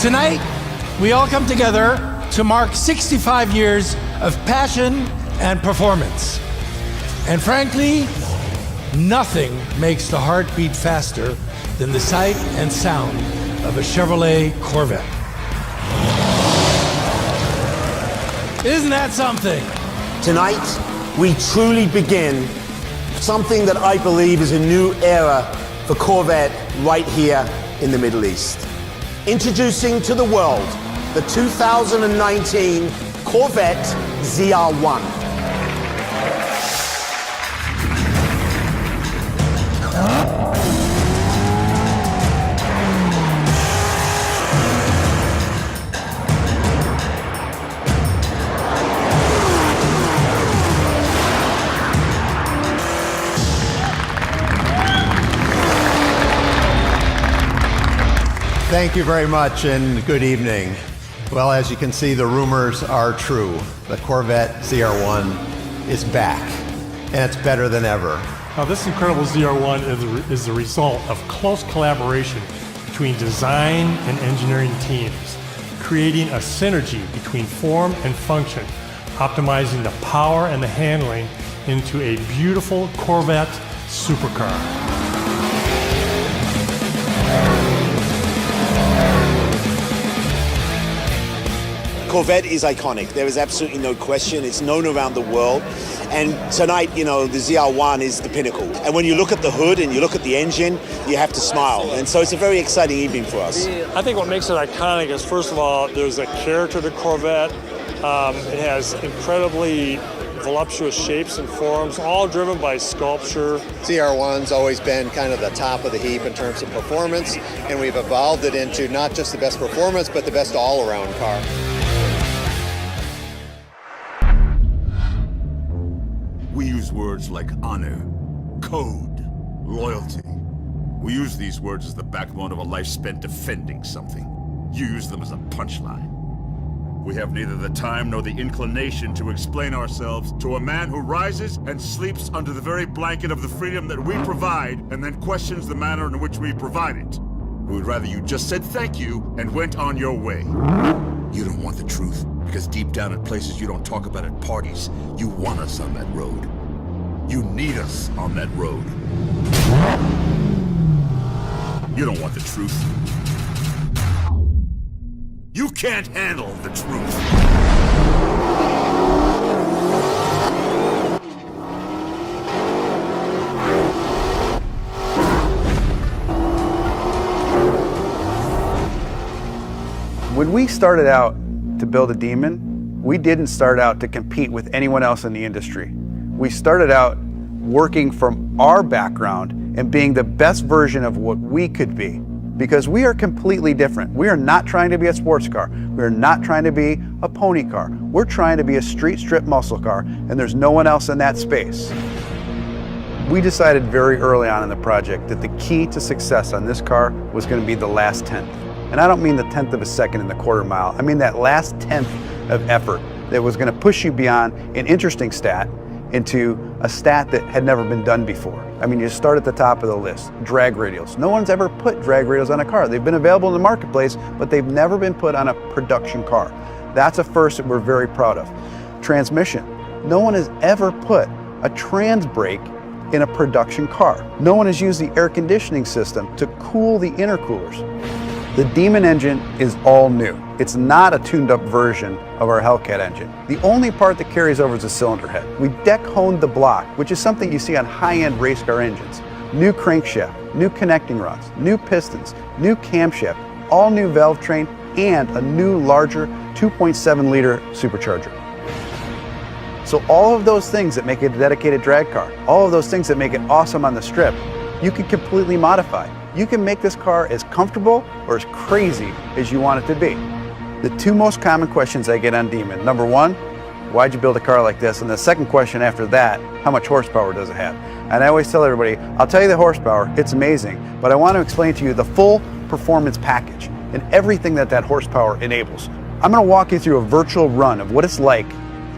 Tonight, we all come together to mark 65 years of passion and performance. And frankly, nothing makes the heart beat faster than the sight and sound of a Chevrolet Corvette. Isn't that something? Tonight, we truly begin something that I believe is a new era for Corvette right here in the Middle East. Introducing to the world the 2019 Corvette ZR1. Thank you very much and good evening. Well, as you can see, the rumors are true. The Corvette ZR1 is back, and it's better than ever. Now, this incredible ZR1 is the result of close collaboration between design and engineering teams, creating a synergy between form and function, optimizing the power and the handling into a beautiful Corvette supercar. Corvette is iconic. There is absolutely no question. It's known around the world. And tonight, you know, the ZR1 is the pinnacle. And when you look at the hood and you look at the engine, you have to smile. And so it's a very exciting evening for us. I think what makes it iconic is, first of all, there's a character to Corvette. It has incredibly voluptuous shapes and forms, all driven by sculpture. ZR1's always been kind of the top of the heap in terms of performance, and we've evolved it into not just the best performance, but the best all-around car. We use words like honor, code, loyalty. We use these words as the backbone of a life spent defending something. You use them as a punchline. We have neither the time nor the inclination to explain ourselves to a man who rises and sleeps under the very blanket of the freedom that we provide and then questions the manner in which we provide it. We would rather you just said thank you and went on your way. You don't want the truth, because deep down in places you don't talk about at parties, you want us on that road. You need us on that road. You don't want the truth. You can't handle the truth. When we started out to build a Demon, we didn't start out to compete with anyone else in the industry. We started out working from our background and being the best version of what we could be, because we are completely different. We are not trying to be a sports car. We are not trying to be a pony car. We're trying to be a street strip muscle car, and there's no one else in that space. We decided very early on in the project that the key to success on this car was going to be the last tenth. And I don't mean the 1/10 of a second in the quarter mile. I mean that last 1/10 of effort that was going to push you beyond an interesting stat into a stat that had never been done before. I mean, you start at the top of the list. Drag radials. No one's ever put drag radials on a car. They've been available in the marketplace, but they've never been put on a production car. That's a first that we're very proud of. Transmission. No one has ever put a trans brake in a production car. No one has used the air conditioning system to cool the intercoolers. The Demon engine is all new. It's not a tuned up version of our Hellcat engine. The only part that carries over is the cylinder head. We deck honed the block, which is something you see on high-end race car engines. New crankshaft, new connecting rods, new pistons, new camshaft, all new valve train, and a new larger 2.7 liter supercharger. So all of those things that make it a dedicated drag car, all of those things that make it awesome on the strip, you can completely modify. You can make this car as comfortable or as crazy as you want it to be. The two most common questions I get on Demon: number one, why'd you build a car like this? And the second question after that, how much horsepower does it have? And I always tell everybody, I'll tell you the horsepower, it's amazing, but I want to explain to you the full performance package and everything that horsepower enables. I'm going to walk you through a virtual run of what it's like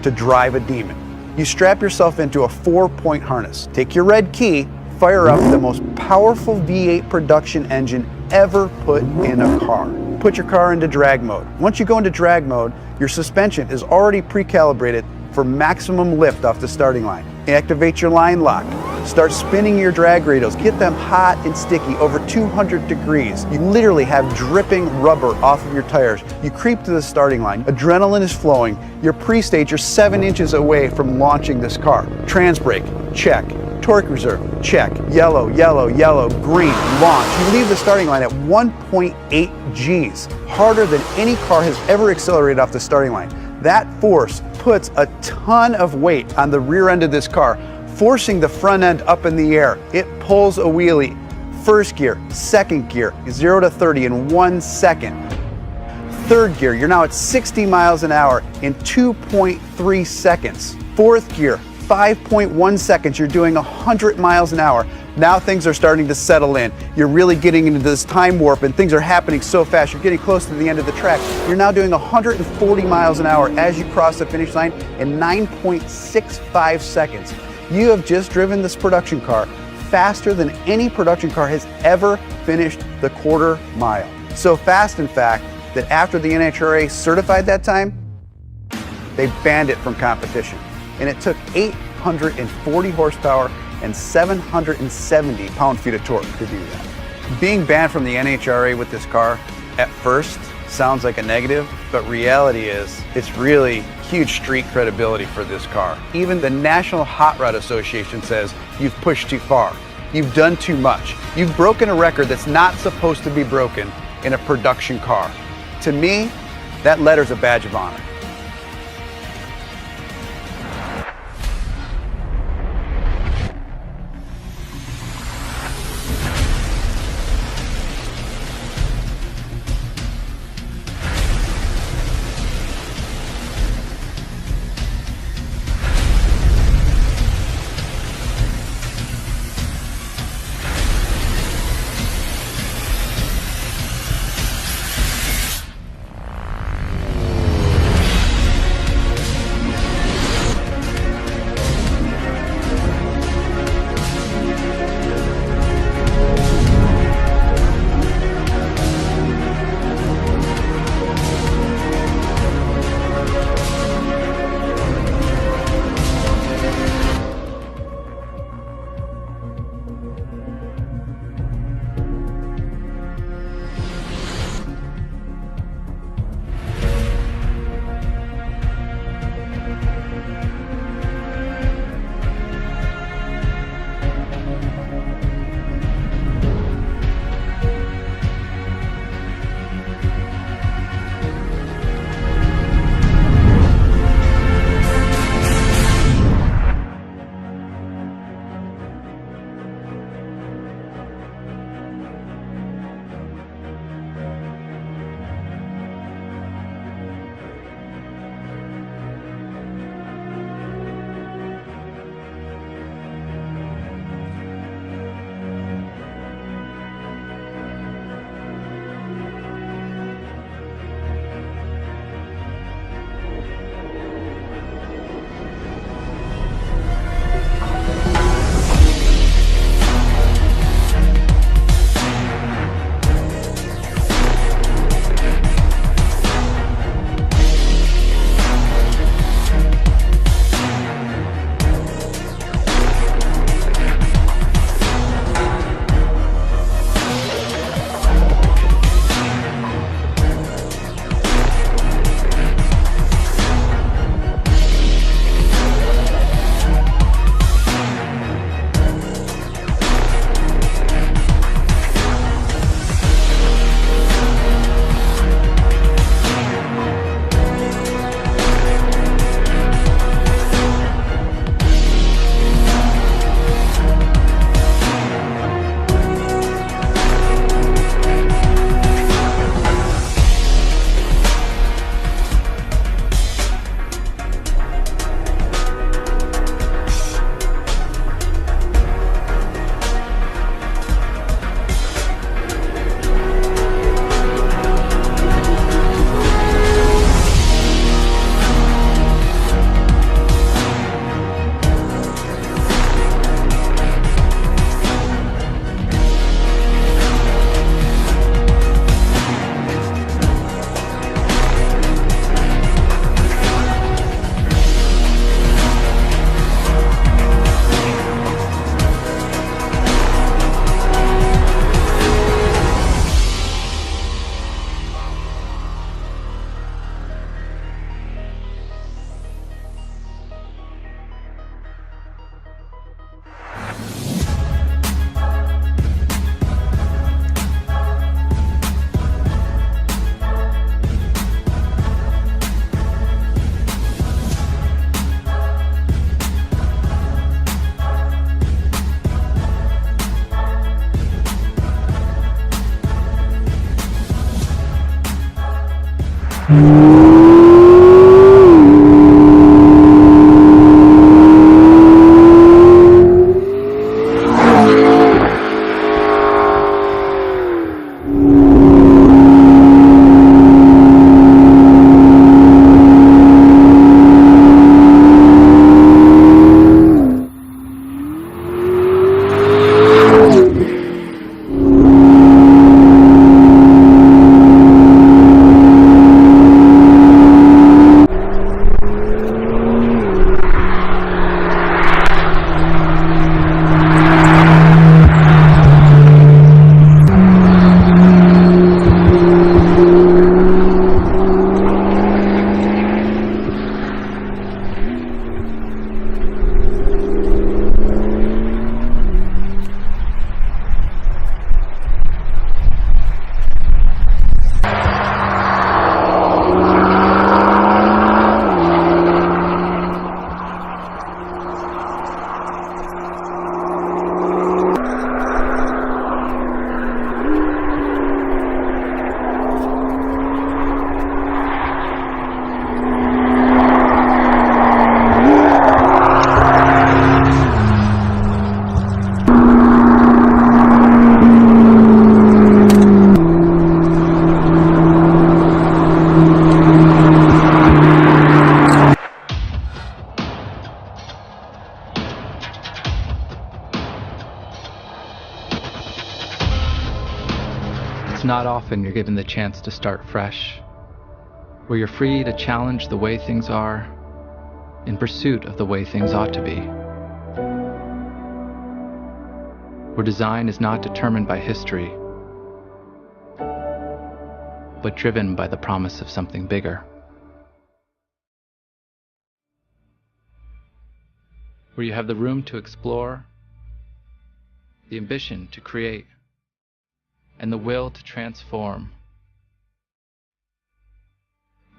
to drive a Demon. You strap yourself into a 4-point harness, take your red key, fire up the most powerful V8 production engine ever put in a car. put your car into drag mode. Once you go into drag mode, your suspension is already pre-calibrated for maximum lift off the starting line. Activate your line lock. Start spinning your drag radials. Get them hot and sticky, over 200 degrees. You literally have dripping rubber off of your tires. You creep to the starting line. Adrenaline is flowing. You're pre-stage. You're 7 inches away from launching this car. Trans brake, check. Torque reserve, check. Yellow, yellow, yellow, green, launch. You leave the starting line at 1.8 Gs, harder than any car has ever accelerated off the starting line. That force puts a ton of weight on the rear end of this car, forcing the front end up in the air. It pulls a wheelie. First gear, second gear, 0 to 30 in 1 second. Third gear, you're now at 60 miles an hour in 2.3 seconds. Fourth gear, 5.1 seconds, you're doing 100 miles an hour. Now things are starting to settle in. You're really getting into this time warp and things are happening so fast. You're getting close to the end of the track. You're now doing 140 miles an hour as you cross the finish line in 9.65 seconds. You have just driven this production car faster than any production car has ever finished the quarter mile. So fast, in fact, that after the NHRA certified that time, they banned it from competition. And it took 840 horsepower and 770 pound-feet of torque to do that. Being banned from the NHRA with this car at first sounds like a negative, but reality is it's really huge street credibility for this car. Even the National Hot Rod Association says you've pushed too far. You've done too much. You've broken a record that's not supposed to be broken in a production car. To me, that letter's a badge of honor. It's not often you're given the chance to start fresh, where you're free to challenge the way things are in pursuit of the way things ought to be. Where design is not determined by history, but driven by the promise of something bigger. Where you have the room to explore, the ambition to create, and the will to transform.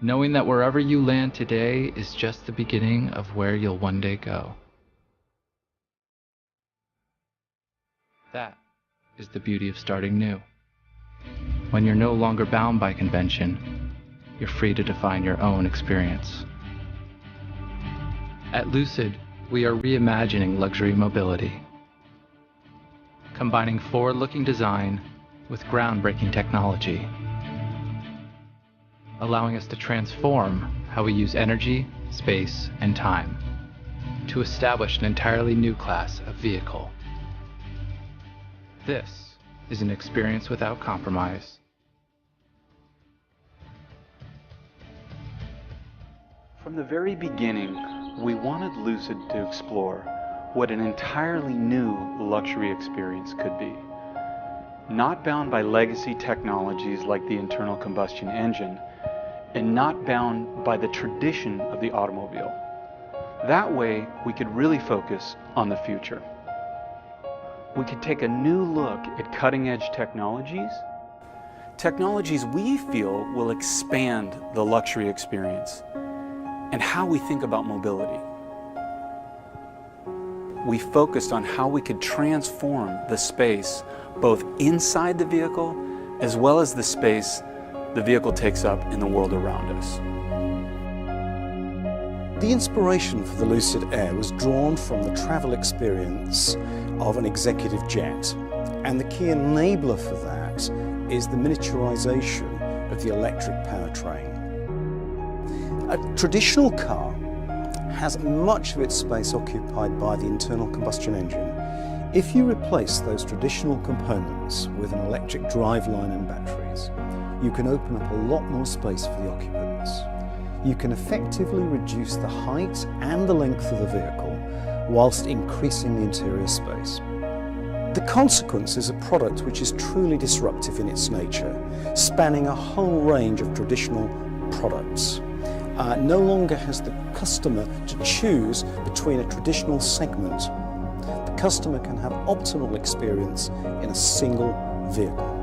Knowing that wherever you land today is just the beginning of where you'll one day go. That is the beauty of starting new. When you're no longer bound by convention, you're free to define your own experience. At Lucid, we are reimagining luxury mobility, combining forward-looking design with groundbreaking technology, allowing us to transform how we use energy, space, and time to establish an entirely new class of vehicle. This is an experience without compromise. From the very beginning, we wanted Lucid to explore what an entirely new luxury experience could be. Not bound by legacy technologies like the internal combustion engine, and not bound by the tradition of the automobile. That way, we could really focus on the future. We could take a new look at cutting-edge technologies we feel will expand the luxury experience and how we think about mobility. We focused on how we could transform the space both inside the vehicle as well as the space the vehicle takes up in the world around us. The inspiration for the Lucid Air was drawn from the travel experience of an executive jet, and the key enabler for that is the miniaturization of the electric powertrain. A traditional car has much of its space occupied by the internal combustion engine. If you replace those traditional components with an electric driveline and batteries, you can open up a lot more space for the occupants. You can effectively reduce the height and the length of the vehicle whilst increasing the interior space. The consequence is a product which is truly disruptive in its nature, spanning a whole range of traditional products. No longer has the customer to choose between a traditional segment. The customer can have optimal experience in a single vehicle.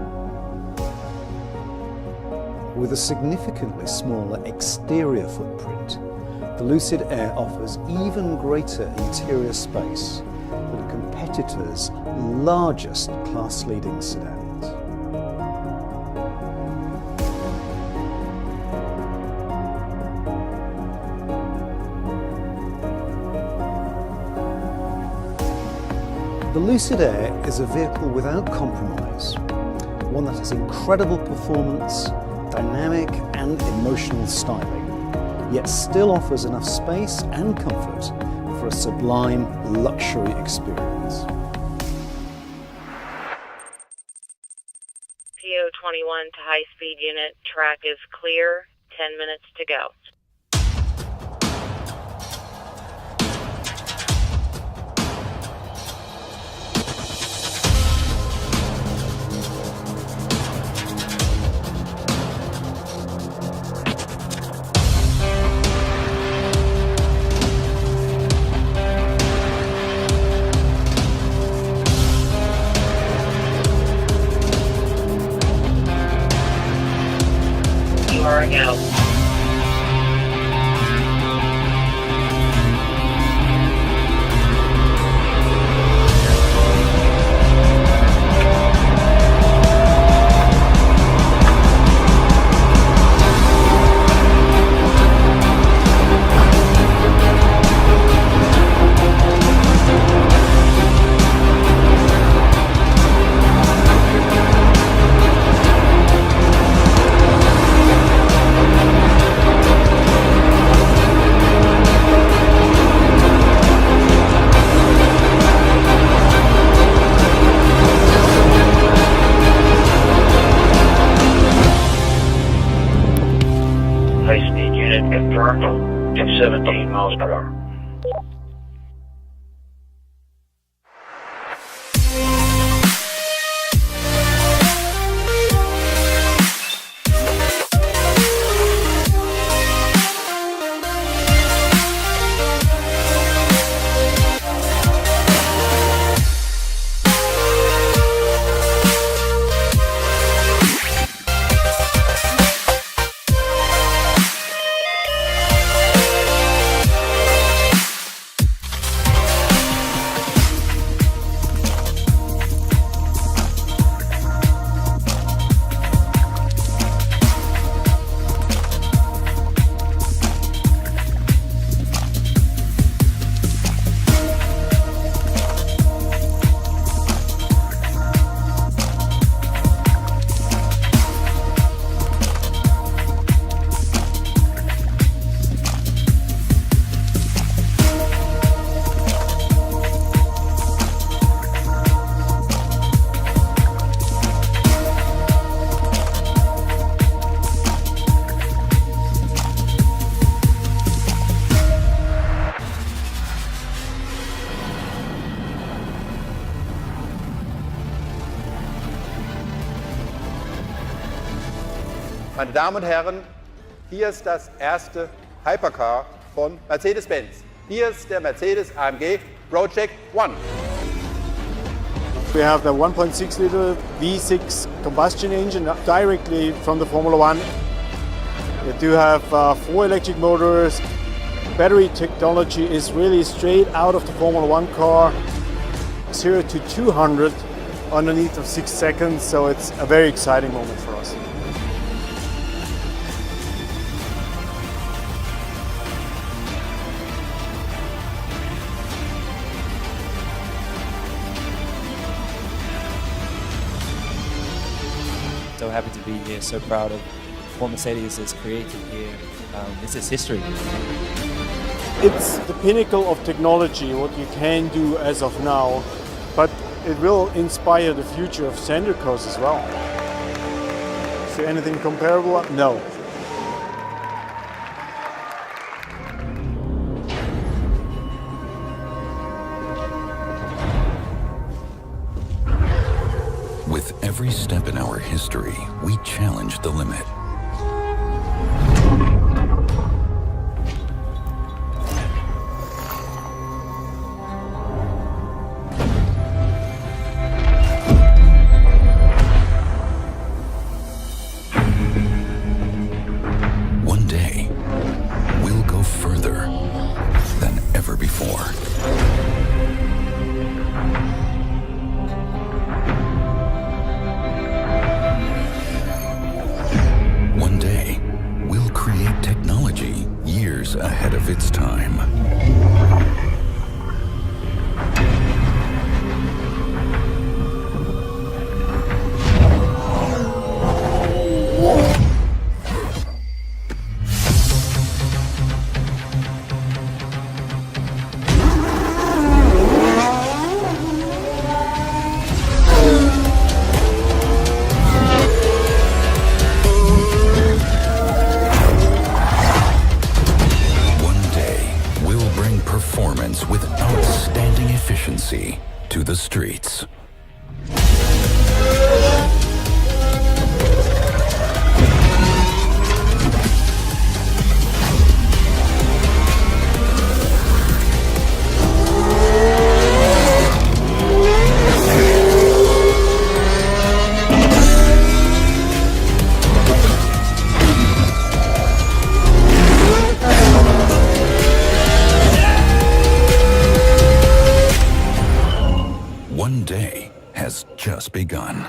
With a significantly smaller exterior footprint, the Lucid Air offers even greater interior space than a competitor's largest class-leading sedans. The Lucid Air is a vehicle without compromise, one that has incredible performance, dynamic and emotional styling, yet still offers enough space and comfort for a sublime luxury experience. PO21 to high-speed unit, track is clear, 10 minutes to go. You are a go. High-speed unit confirmed at 17 miles per hour. Meine Damen und Herren, hier ist das erste Hypercar von Mercedes-Benz. Hier ist der Mercedes-AMG Project One. We have the 1.6 liter V6 combustion engine directly from the Formula One. We do have 4 electric motors. Battery technology is really straight out of the Formula One car. 0 to 200 underneath of 6 seconds, so it's a very exciting moment for us. So happy to be here, so proud of what Mercedes has created here. This is history. It's the pinnacle of technology, what you can do as of now, but it will inspire the future of standard cars as well. Is there anything comparable? No. With every step in our history, we challenge the limit. One day, we'll go further than ever before. the streets. One day has just begun.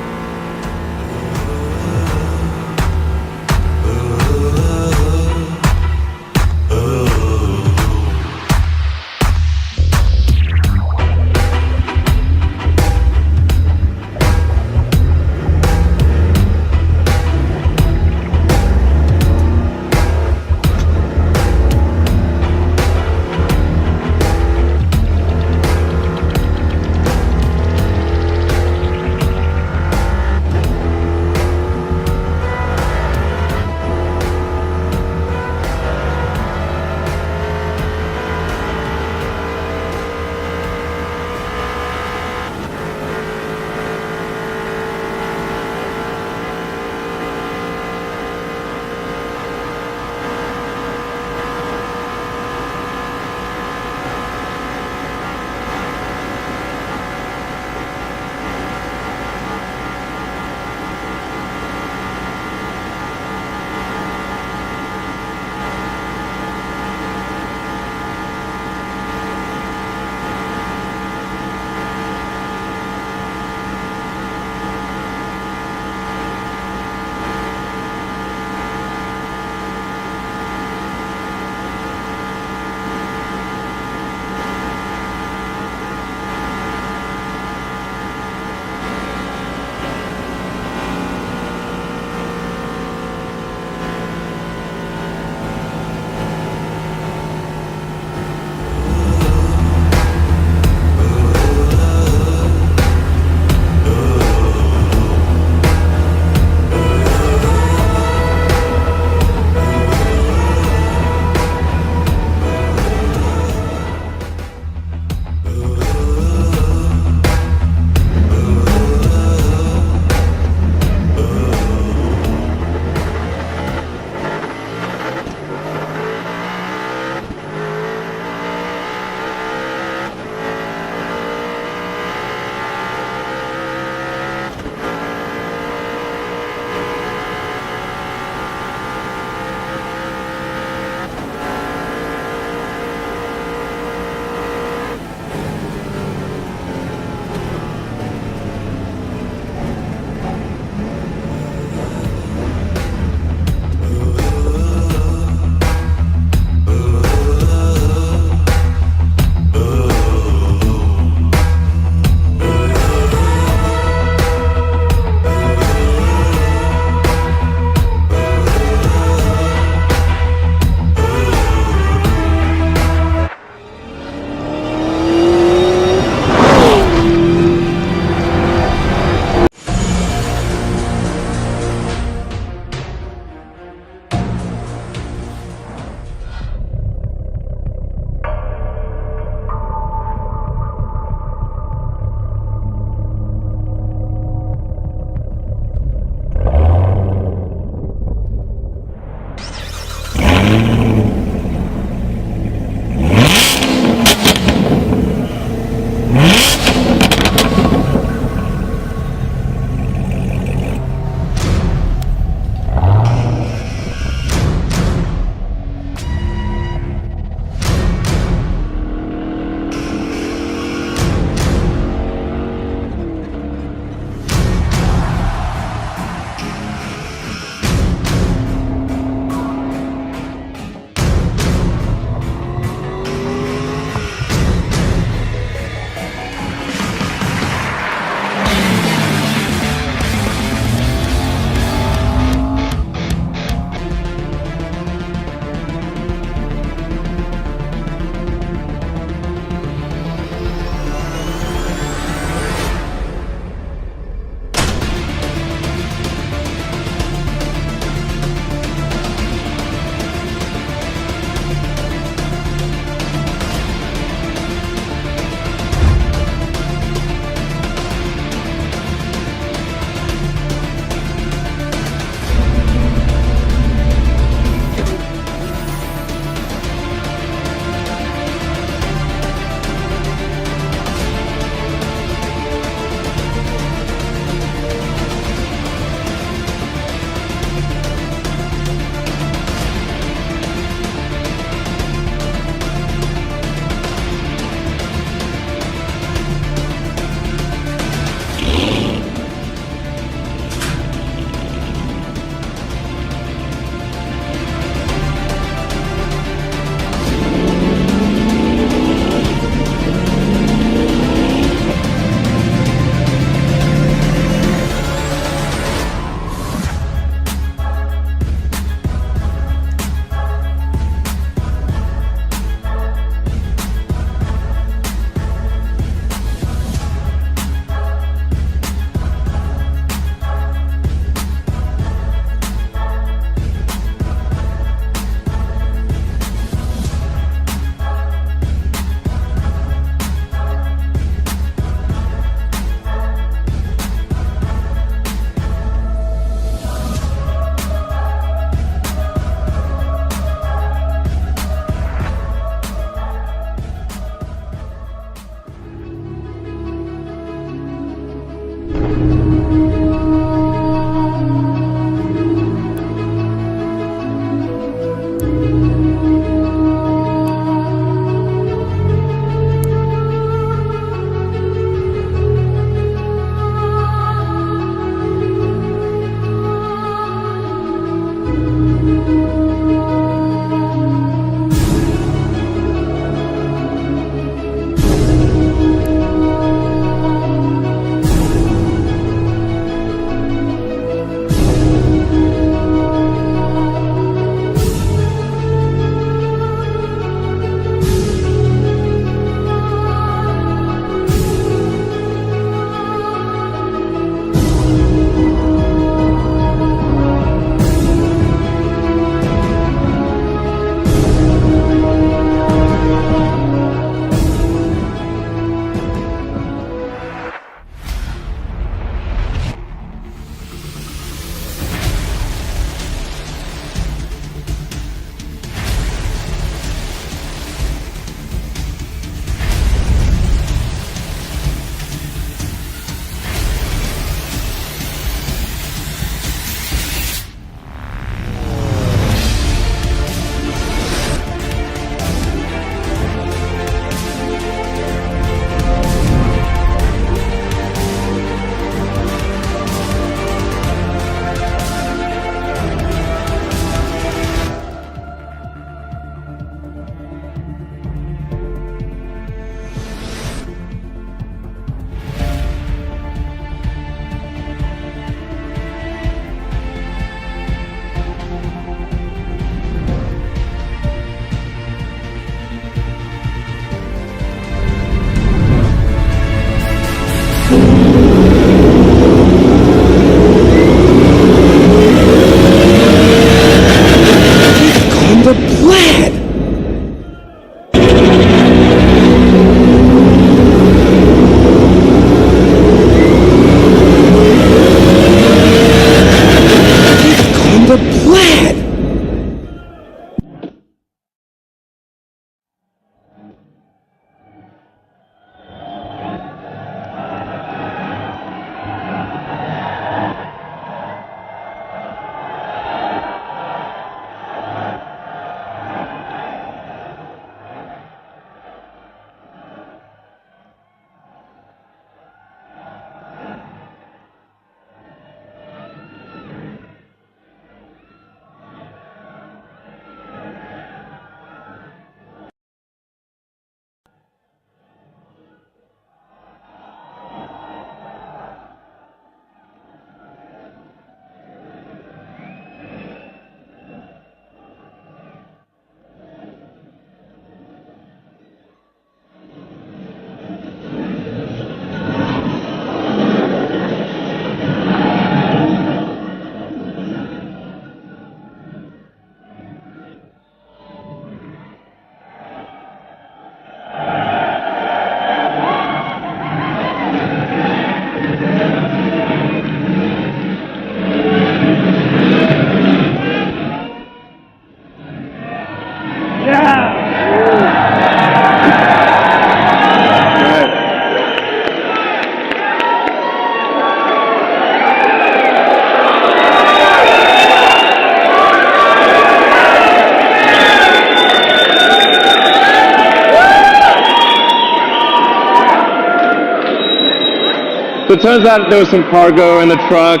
it turns out there was some cargo in the truck.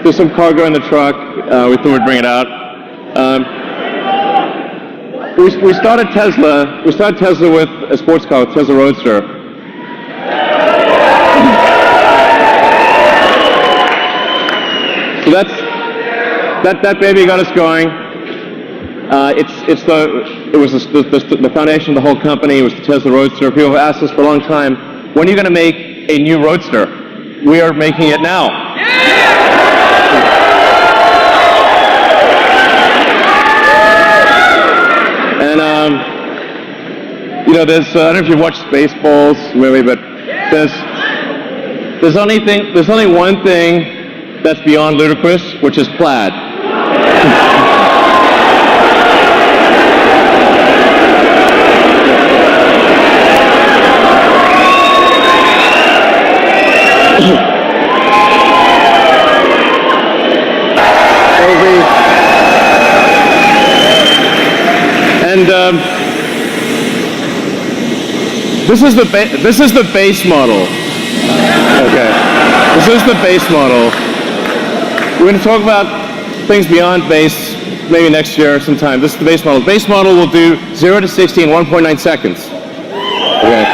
There's some cargo in the truck. We thought we'd bring it out. We started Tesla. We started Tesla with a sports car, Tesla Roadster. So that baby got us going. It was the foundation of the whole company. It was the Tesla Roadster. People have asked us for a long time, when are you going to make a new Roadster? We are making it now. And there's I don't know if you've watched Spaceballs, maybe, but there's only one thing that's beyond ludicrous, which is plaid. And this is the base model. Okay, this is the base model. We're going to talk about things beyond base maybe next year sometime. This is the base model. The base model will do 0 to 60 in 1.9 seconds. Okay.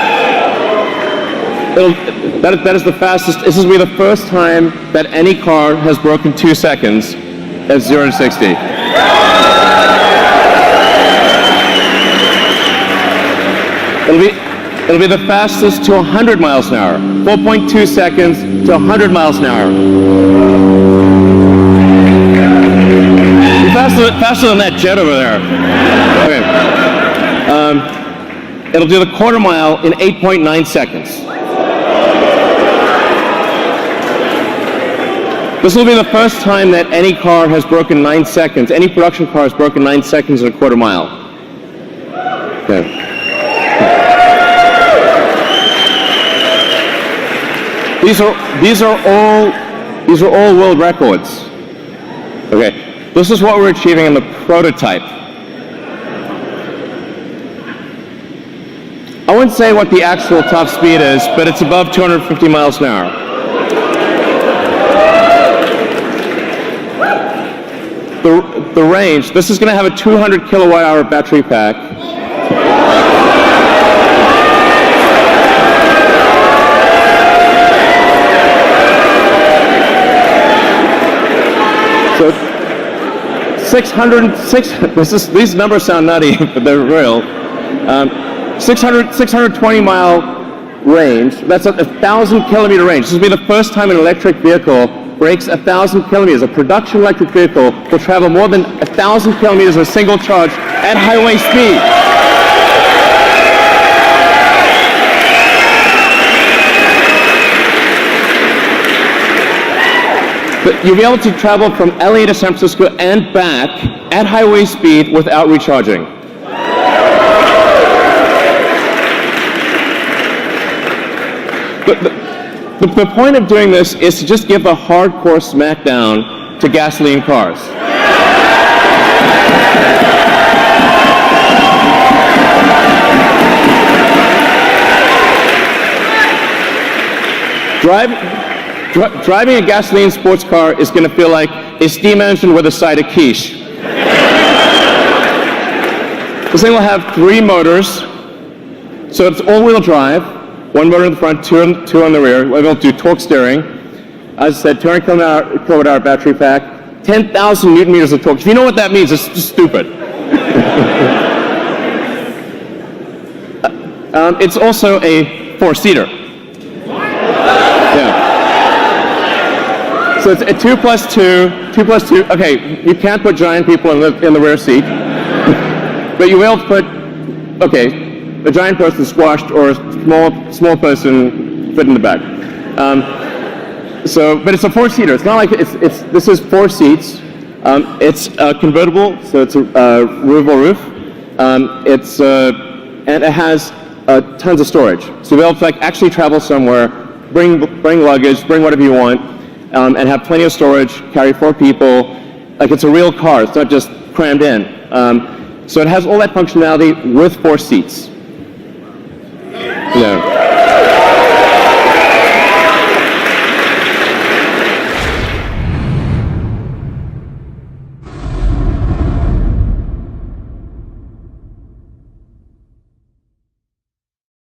That is the fastest. This will be the first time that any car has broken 2 seconds at 0 to 60. It'll be the fastest to 100 miles an hour. 4.2 seconds to 100 miles an hour. Faster than that jet over there. Okay. It'll do the quarter mile in 8.9 seconds. This will be the first time that any car has broken 9 seconds. Any production car has broken 9 seconds in a quarter mile. Okay. These are all world records. Okay, this is what we're achieving in the prototype. I wouldn't say what the actual top speed is, but it's above 250 miles an hour. The range, this is going to have a 200 kilowatt hour battery pack. So these numbers sound nutty, but they're real. 620 mile range, that's a 1,000 kilometer range. This will be the first time an electric vehicle breaks 1,000 kilometers. A production electric vehicle will travel more than 1,000 kilometers in a single charge at highway speed. But you'll be able to travel from LA to San Francisco and back at highway speed without recharging. But the point of doing this is to just give a hardcore smackdown to gasoline cars. Driving a gasoline sports car is going to feel like a steam engine with a side of quiche. This thing will have 3 motors, so it's all-wheel drive. 1 motor in the front, 2 on the rear. We'll do torque steering. As I said, 200 kilowatt hour battery pack, 10,000 newton meters of torque. If you know what that means, it's just stupid. It's also a 4-seater. Yeah. So it's a 2 plus 2. Okay, you can't put giant people in the rear seat, but you will put, okay, a giant person squashed or a small person fit in the back. But it's a 4-seater. It's not like this is 4 seats. It's convertible, so it's a removable roof. And it has tons of storage. So you'll be able to actually travel somewhere, bring luggage, bring whatever you want, and have plenty of storage. Carry 4 people. Like it's a real car. It's not just crammed in. So it has all that functionality with 4 seats. Yeah.